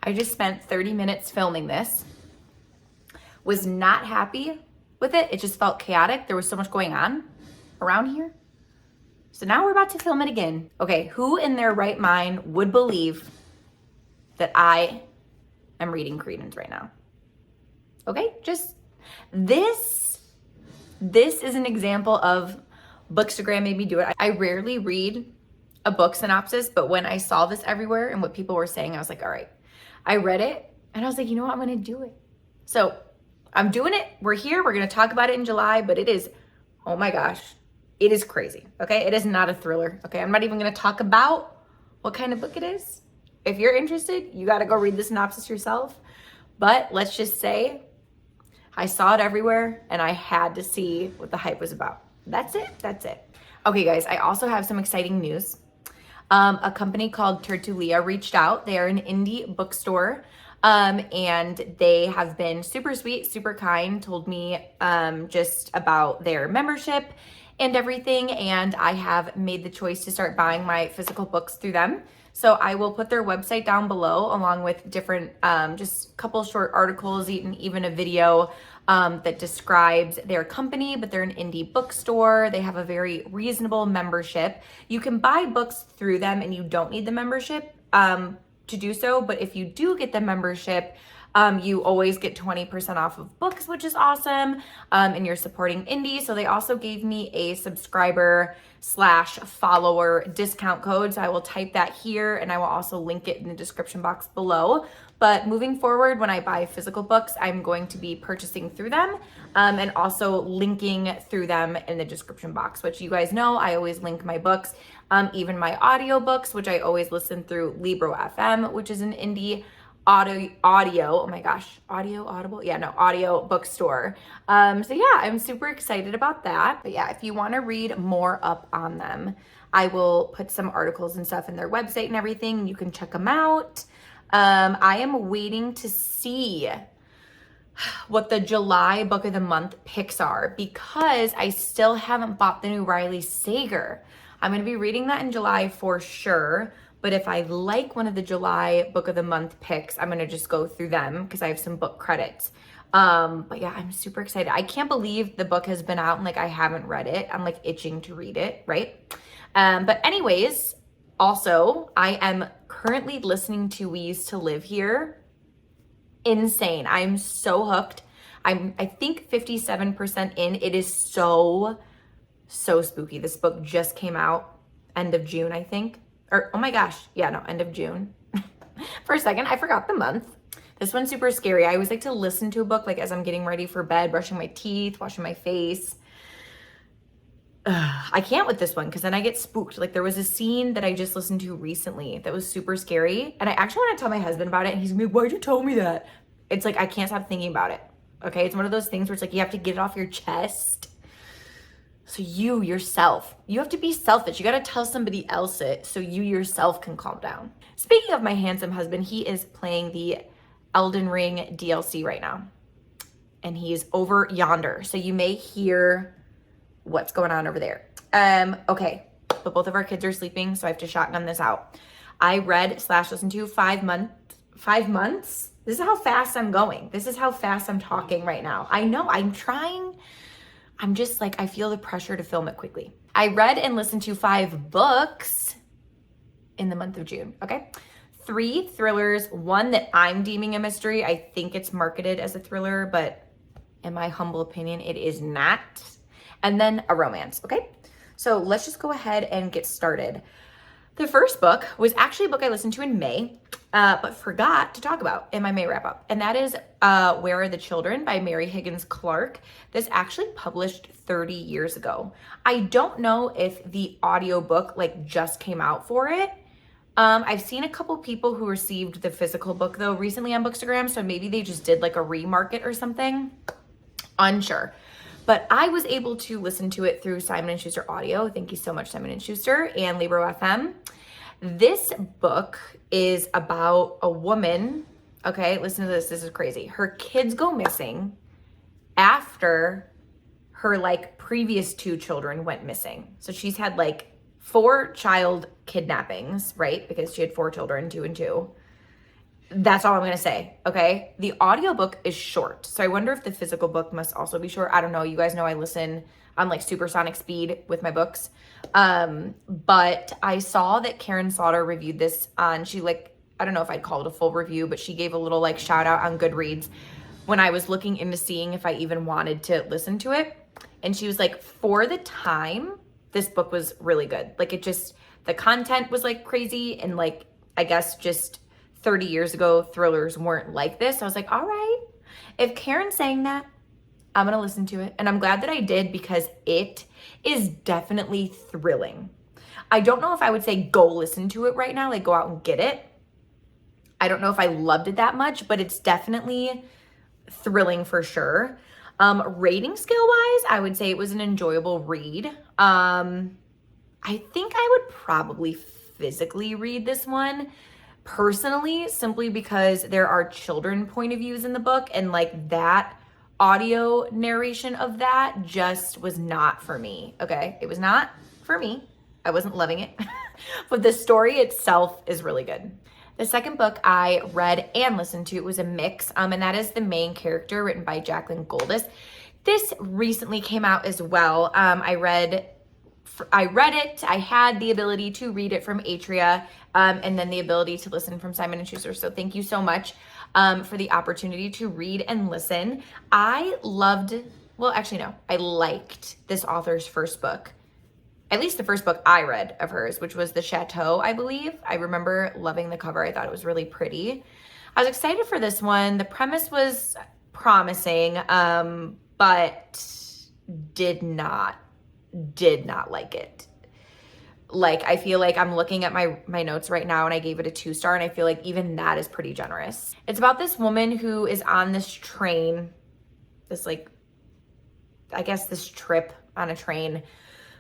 I just spent 30 minutes filming this. Was not happy with it. It just felt chaotic. There was so much going on around here. So now we're about to film it again. Okay, who in their right mind would believe that I am reading Credence right now? Okay, just this is an example of Bookstagram made me do it. I rarely read a book synopsis, but when I saw this everywhere and what people were saying, I was like, all right. I read it and I was like, you know what? I'm going to do it. So I'm doing it. We're here. We're going to talk about it in July, but it is, oh my gosh, it is crazy. Okay. It is not a thriller. Okay. I'm not even going to talk about what kind of book it is. If you're interested, you got to go read the synopsis yourself. But let's just say I saw it everywhere and I had to see what the hype was about. That's it. That's it. Okay, guys, I also have some exciting news. A company called Tertulia reached out. They are an indie bookstore. And they have been super sweet, super kind, told me just about their membership and everything. And I have made the choice to start buying my physical books through them. So I will put their website down below along with different, just a couple short articles, even a video that describes their company, but they're an indie bookstore. They have a very reasonable membership. You can buy books through them and you don't need the membership to do so. But if you do get the membership, you always get 20% off of books, which is awesome. And you're supporting indie. So they also gave me a subscriber/follower discount code. So I will type that here and I will also link it in the description box below. But moving forward, when I buy physical books, I'm going to be purchasing through them and also linking through them in the description box, which you guys know, I always link my books, even my audiobooks, which I always listen through Libro FM, which is an indie audio, oh my gosh, audio bookstore. So yeah, I'm super excited about that. But yeah, if you want to read more up on them, I will put some articles and stuff in their website and everything. You can check them out. I am waiting to see what the July book of the month picks are because I still haven't bought the new Riley Sager. I'm going to be reading that in July for sure. But if I like one of the July book of the month picks, I'm going to just go through them because I have some book credits. But yeah, I'm super excited. I can't believe the book has been out and like I haven't read it. I'm like itching to read it, right? But anyways, also I am currently listening to We Used to Live Here. Insane. I'm so hooked. I think 57% in. It is so spooky. This book just came out end of June, I think. Or, oh my gosh. Yeah, no, end of June. For a second, I forgot the month. This one's super scary. I always like to listen to a book like as I'm getting ready for bed, brushing my teeth, washing my face. I can't with this one because then I get spooked. Like there was a scene that I just listened to recently that was super scary. And I actually want to tell my husband about it. And he's gonna be like, why'd you tell me that? It's like, I can't stop thinking about it. Okay. It's one of those things where it's like, you have to get it off your chest. So you yourself, you have to be selfish. You got to tell somebody else it so you yourself can calm down. Speaking of my handsome husband, he is playing the Elden Ring DLC right now. And he is over yonder. So you may hear what's going on over there. Okay, but both of our kids are sleeping, so I have to shotgun this out. I read/listened to 5 months. This is how fast I'm going. This is how fast I'm talking right now. I know, I'm trying. I'm just like, I feel the pressure to film it quickly. I read and listened to 5 books in the month of June, okay? 3 thrillers, 1 that I'm deeming a mystery. I think it's marketed as a thriller, but in my humble opinion, it is not. And then a romance, okay? So let's just go ahead and get started. The first book was actually a book I listened to in May, but forgot to talk about in my May wrap-up. And that is Where Are the Children by Mary Higgins Clark. This actually published 30 years ago. I don't know if the audiobook like just came out for it. I've seen a couple people who received the physical book though recently on Bookstagram, so maybe they just did like a remarket or something. Unsure. But I was able to listen to it through Simon & Schuster Audio. Thank you so much, Simon & Schuster and Libro FM. This book is about a woman. Okay, listen to this. This is crazy. Her kids go missing after her like previous 2 children went missing. So she's had like 4 child kidnappings, right? Because she had 4 children, 2 and 2. That's all I'm going to say, okay? The audiobook is short. So I wonder if the physical book must also be short. I don't know. You guys know I listen on like supersonic speed with my books. But I saw that Karen Slaughter reviewed this on, she like, I don't know if I'd call it a full review, but she gave a little like shout out on Goodreads when I was looking into seeing if I even wanted to listen to it. And she was like, for the time, this book was really good. Like it just, the content was like crazy. And like, I guess just 30 years ago, thrillers weren't like this. I was like, all right, if Karen's saying that, I'm going to listen to it. And I'm glad that I did because it is definitely thrilling. I don't know if I would say go listen to it right now, like go out and get it. I don't know if I loved it that much, but it's definitely thrilling for sure. Rating scale wise, I would say it was an enjoyable read. I think I would probably physically read this one personally, simply because there are children point of views in the book, and like that audio narration of that just was not for me. Okay, it was not for me. I wasn't loving it, but the story itself is really good. The second book I read and listened to was a mix, and that is The Main Character, written by Jacqueline Goldis. This recently came out as well. I read it. I had the ability to read it from Atria, and then the ability to listen from Simon & Schuster. So thank you so much for the opportunity to read and listen. I liked this author's first book. At least the first book I read of hers, which was The Chateau, I believe. I remember loving the cover. I thought it was really pretty. I was excited for this one. The premise was promising, but did not like it. Like, I feel like I'm looking at my notes right now and I gave it a 2-star, and I feel like even that is pretty generous. It's about this woman who is on this train, this trip on a train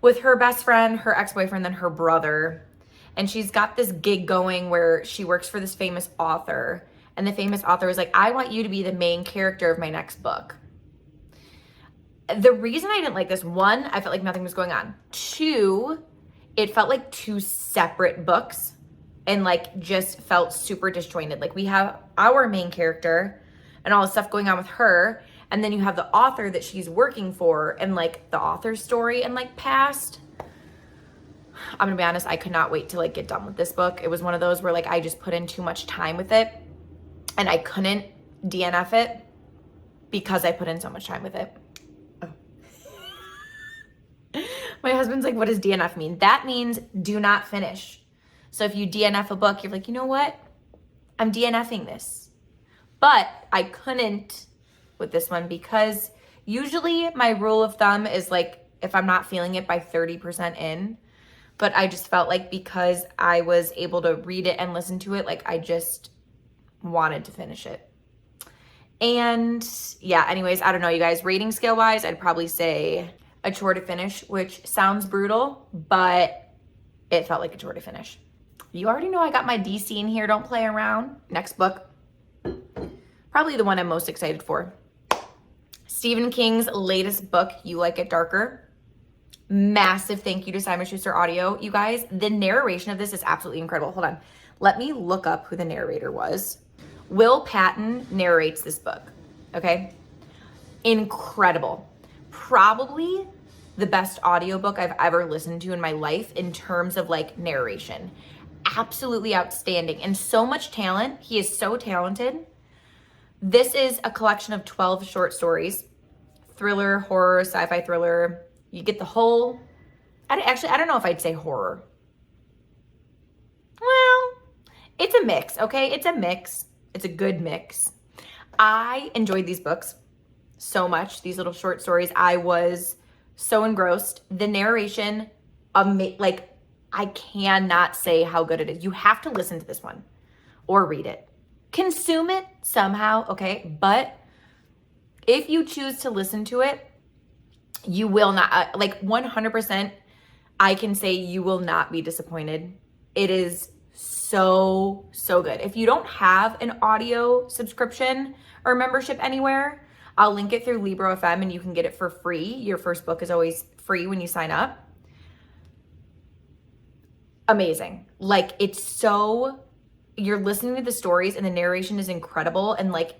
with her best friend, her ex-boyfriend, then her brother. And she's got this gig going where she works for this famous author. And the famous author is like, I want you to be the main character of my next book. The reason I didn't like this, one, I felt like nothing was going on. Two, it felt like two separate books and like just felt super disjointed. Like we have our main character and all the stuff going on with her, and then you have the author that she's working for and like the author's story and like past. I'm gonna be honest, I could not wait to like get done with this book. It was one of those where like I just put in too much time with it and I couldn't DNF it because I put in so much time with it. Oh. My husband's like, what does DNF mean? That means do not finish. So if you DNF a book, you're like, you know what? I'm DNFing this. But I couldn't with this one because usually my rule of thumb is like if I'm not feeling it by 30% in, but I just felt like because I was able to read it and listen to it, like I just wanted to finish it. And yeah, anyways, I don't know, you guys, rating scale wise, I'd probably say a chore to finish, which sounds brutal, but it felt like a chore to finish. You already know I got my DC in here, don't play around. Next book, probably the one I'm most excited for. Stephen King's latest book, You Like It Darker. Massive thank you to Simon Schuster Audio. You guys, the narration of this is absolutely incredible. Hold on. Let me look up who the narrator was. Will Patton narrates this book, okay? Incredible. Probably the best audiobook I've ever listened to in my life in terms of like narration. Absolutely outstanding and so much talent. He is so talented. This is a collection of 12 short stories. Thriller, horror, sci-fi thriller. You get the whole, I don't know if I'd say horror. Well, it's a mix, okay? It's a mix. It's a good mix. I enjoyed these books so much, these little short stories. I was so engrossed. The narration, like, I cannot say how good it is. You have to listen to this one or read it. Consume it somehow, okay? But if you choose to listen to it, you will not, like 100%, I can say you will not be disappointed. It is so good. If you don't have an audio subscription or membership anywhere, I'll link it through Libro FM and you can get it for free. Your first book is always free when you sign up. Amazing. Like, it's so you're listening to the stories and the narration is incredible, and like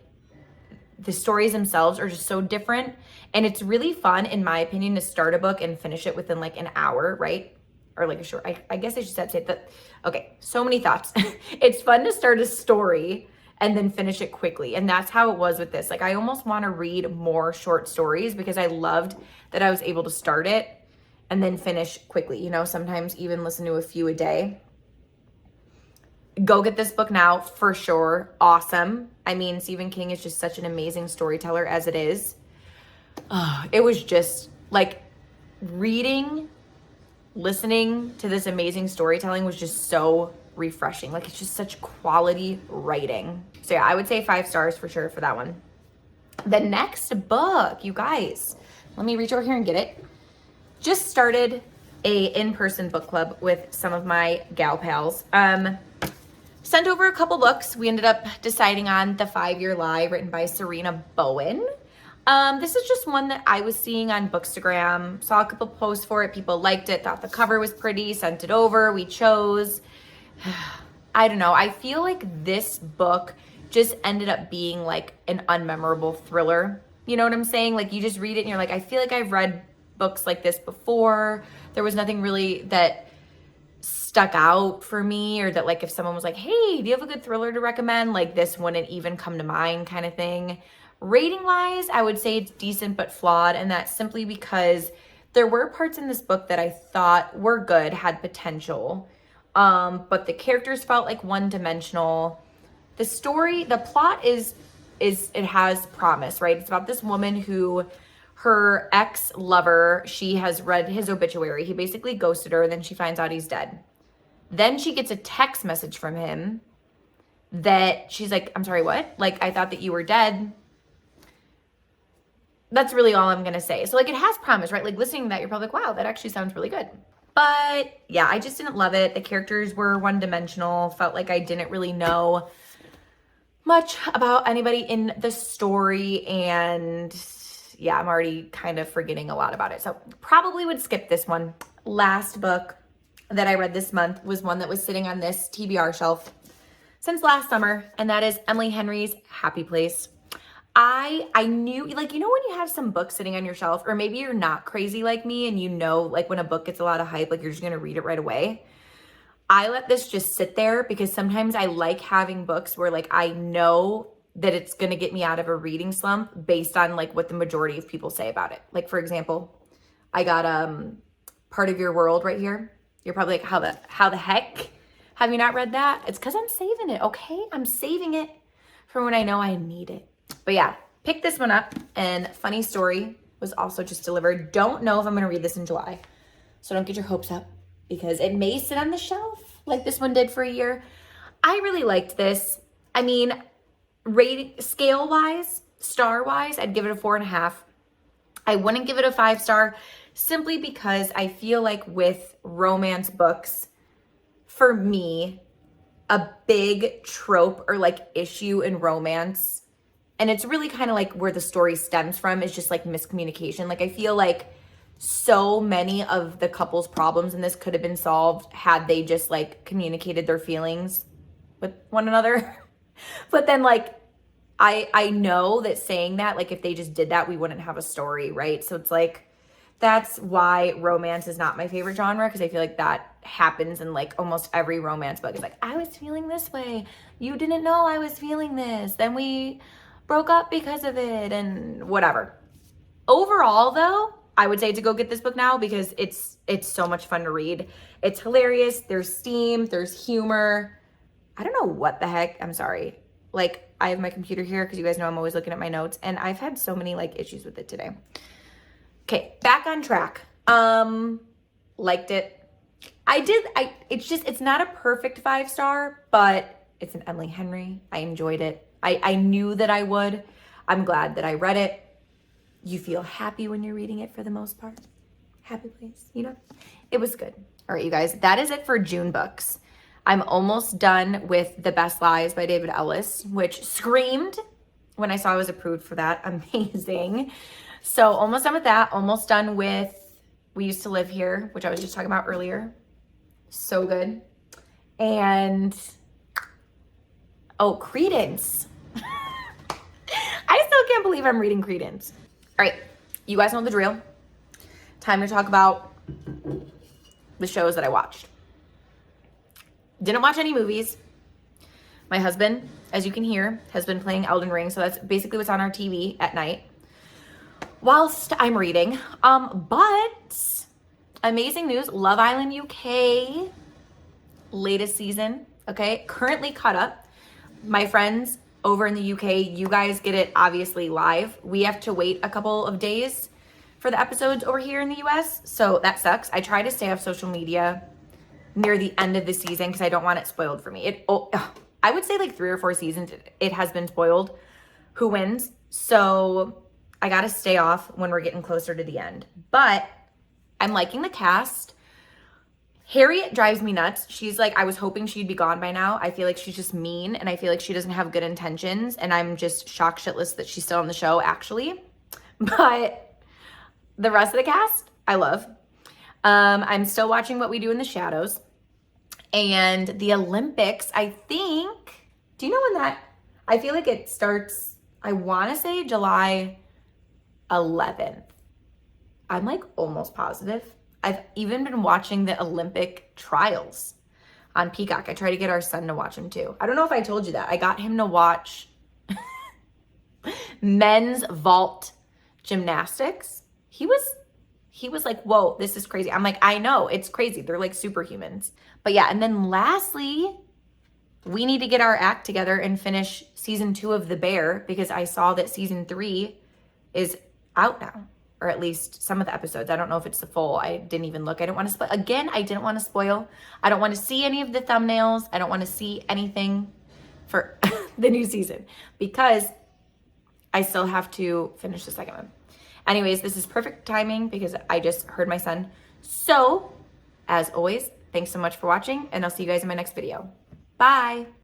the stories themselves are just so different. And it's really fun, in my opinion, to start a book and finish it within like an hour, right? Or like a short, I guess I should say that. Okay, so many thoughts. It's fun to start a story and then finish it quickly. And that's how it was with this. Like, I almost want to read more short stories because I loved that I was able to start it and then finish quickly. You know, sometimes even listen to a few a day. Go get this book now for sure. Awesome. I mean, Stephen King is just such an amazing storyteller as it is. It was just like listening to this amazing storytelling was just so refreshing. Like, it's just such quality writing. So yeah, I would say 5 stars for sure for that one. The next book, you guys, let me reach over here and get it. Just started a in-person book club with some of my gal pals. Sent over a couple books. We ended up deciding on The FiveYear Lie, written by Serena Bowen. This is just one that I was seeing on Bookstagram. Saw a couple posts for it. People liked it, thought the cover was pretty, sent it over. We chose. I don't know. I feel like this book just ended up being like an unmemorable thriller. You know what I'm saying? Like, you just read it and you're like, I feel like I've read books like this before. There was nothing really that stuck out for me, or that like if someone was like, hey, do you have a good thriller to recommend, like this wouldn't even come to mind, kind of thing. Rating wise, I would say it's decent but flawed, and that's simply because there were parts in this book that I thought were good, had potential, but the characters felt like one-dimensional. The story, the plot is it has promise, right? It's about this woman who, her ex-lover, she has read his obituary. He basically ghosted her, and then she finds out he's dead. Then she gets a text message from him that she's like, I'm sorry, what? Like, I thought that you were dead. That's really all I'm going to say. So like, it has promise, right? Like, listening to that, you're probably like, wow, that actually sounds really good. But yeah, I just didn't love it. The characters were one-dimensional. Felt like I didn't really know much about anybody in the story. And yeah, I'm already kind of forgetting a lot about it. So probably would skip this one. Last book that I read this month was one that was sitting on this TBR shelf since last summer, and that is Emily Henry's Happy Place. I knew, like, you know when you have some books sitting on your shelf, or maybe you're not crazy like me and you know, like, when a book gets a lot of hype, like, you're just gonna read it right away. I let this just sit there because sometimes I like having books where, like, I know that it's gonna get me out of a reading slump based on, like, what the majority of people say about it. Like, for example, I got Part of Your World right here. You're probably like, how the heck have you not read that? It's because I'm saving it, okay? I'm saving it for when I know I need it. But yeah, pick this one up, and funny story was also just delivered. Don't know if I'm gonna read this in July, so don't get your hopes up because it may sit on the shelf like this one did for a year. I really liked this. I mean, rating scale wise, star wise, I'd give it a 4.5. I wouldn't give it a 5 star simply because I feel like with romance books, for me, a big trope or like issue in romance, and it's really kind of like where the story stems from, is just like miscommunication. Like, I feel like so many of the couple's problems in this could have been solved had they just like communicated their feelings with one another. But then like, I know that saying that, like, if they just did that, we wouldn't have a story, right? So it's like, that's why romance is not my favorite genre, because I feel like that happens in like almost every romance book. It's like, I was feeling this way. You didn't know I was feeling this. Then we broke up because of it and whatever. Overall, though, I would say to go get this book now because it's so much fun to read. It's hilarious. There's steam. There's humor. I don't know what the heck. I'm sorry. Like, I have my computer here because you guys know I'm always looking at my notes, and I've had so many like issues with it today. Okay, back on track. Liked it. It's not a perfect 5 star, but it's an Emily Henry. I enjoyed it. I knew that I would. I'm glad that I read it. You feel happy when you're reading it for the most part. Happy place, you know? It was good. All right, you guys, that is it for June books. I'm almost done with The Best Lies by David Ellis, which screamed when I saw I was approved for that. Amazing. So almost done with that. Almost done with We Used to Live Here, which I was just talking about earlier. So good. And Oh, Credence. I still can't believe I'm reading Credence. All right, you guys know the drill. Time to talk about the shows that I watched. Didn't watch any movies. My husband, as you can hear, has been playing Elden Ring, so that's basically what's on our TV at night whilst I'm reading. But amazing news, Love Island UK, latest season, okay? Currently caught up. My friends over in the UK, you guys get it obviously live. We have to wait a couple of days for the episodes over here in the US, so that sucks. I try to stay off social media near the end of the season because I don't want it spoiled for me. I would say like 3 or 4 seasons it has been spoiled who wins. So I got to stay off when we're getting closer to the end. But I'm liking the cast. Harriet drives me nuts. She's like, I was hoping she'd be gone by now. I feel like she's just mean and I feel like she doesn't have good intentions. And I'm just shocked shitless that she's still on the show actually. But the rest of the cast, I love. I'm still watching What We Do in the Shadows. And the Olympics, I think, do you know when that, I feel like it starts, I want to say July 11th. I'm like almost positive. I've even been watching the Olympic trials on Peacock. I try to get our son to watch them too. I don't know if I told you that. I got him to watch men's vault gymnastics. He was like, whoa, this is crazy. I'm like, I know, it's crazy. They're like superhumans. But yeah, and then lastly, we need to get our act together and finish season 2 of The Bear because I saw that season 3 is out now, or at least some of the episodes. I don't know if it's the full. I didn't even look. I didn't want to spoil. Again, I didn't want to spoil. I don't want to see any of the thumbnails. I don't want to see anything for the new season because I still have to finish the second one. Anyways, this is perfect timing because I just heard my son. So, as always, thanks so much for watching, and I'll see you guys in my next video. Bye!